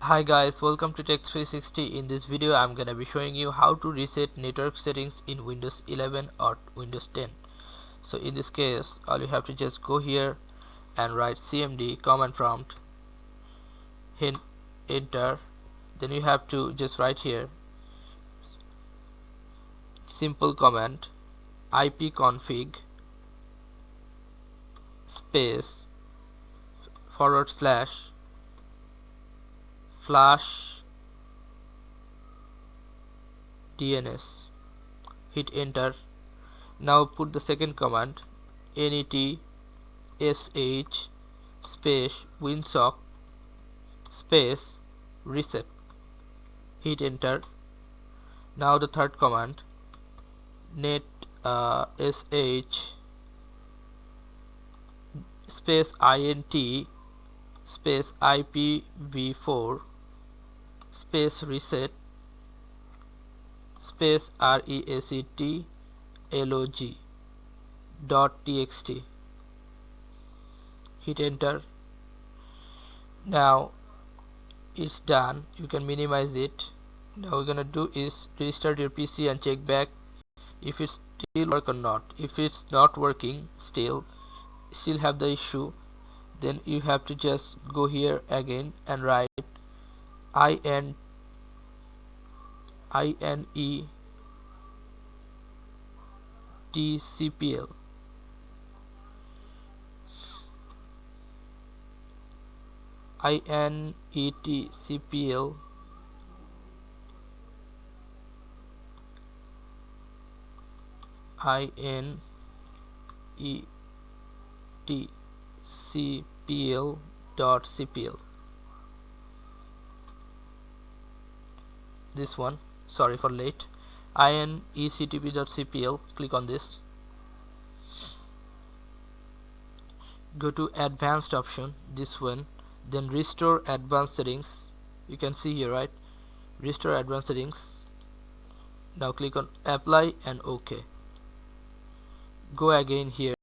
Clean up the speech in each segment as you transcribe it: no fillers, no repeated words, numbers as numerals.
Hi guys, welcome to Tech 360. In this video I'm gonna be showing you how to reset network settings in Windows 11 or Windows 10. So in this case all you have to just go here and write cmd command prompt, hit enter. Then you have to just write here simple command ipconfig space / flash DNS. Hit enter. Now put the second command net sh space winsock space reset. Hit enter. Now the third command net sh space int space ipv4 space reset space reset log .txt. Hit enter. Now it's done. You can minimize it. Now we're gonna do is restart your PC and check back if it's still work or not. If it's not working, still have the issue, then you have to just go here again and write inetcpl inetcpl.cpl. This one, sorry for late. inetcp.cpl. click on this. Go to advanced option, this one, then restore advanced settings. You can see here, right? Restore advanced settings. Now click on apply and OK. Go again here,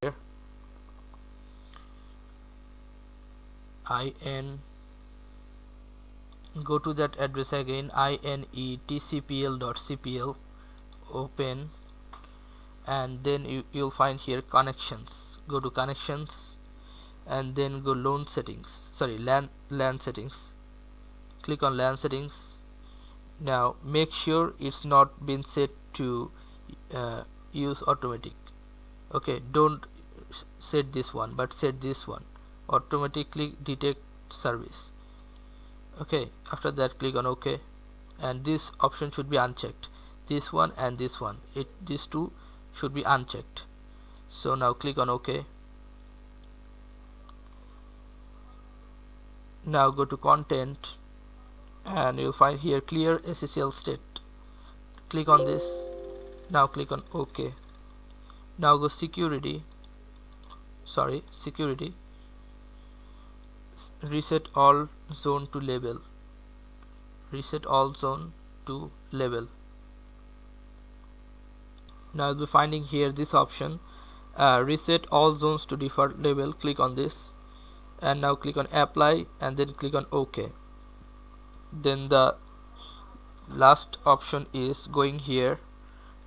go to that address again, inetcpl.cpl. open, and then you'll find here connections. Go to connections and then go LAN settings. LAN settings. Click on LAN settings. Now make sure it's not been set to use automatic. Okay, don't set this one, but set this one, automatically detect service. Okay, after that click on OK, and this option should be unchecked. This one and this one, these two should be unchecked. So now click on OK. Now go to content and you'll find here clear SSL state. Click on this. Now click on OK. Now go security, reset all zone to label. Now you'll be finding here this option, reset all zones to default label. Click on this and now click on apply and then click on OK. Then the last option is going here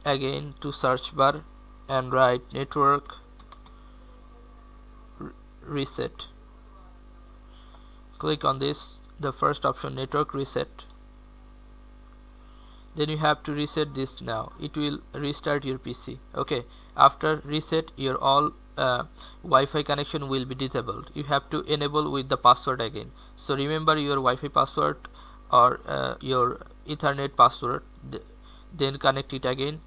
again to search bar and write network reset. Click on this, the first option, network reset. Then you have to reset this. Now it will restart your PC. Okay, after reset your all Wi-Fi connection will be disabled. You have to enable with the password again. So remember your Wi-Fi password or your Ethernet password, then connect it again.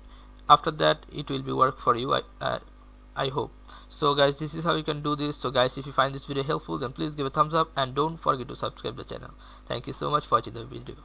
After that it will be work for you, I hope. So guys, this is how you can do this. So guys, if you find this video helpful, then please give a thumbs up and don't forget to subscribe the channel. Thank you so much for watching the video.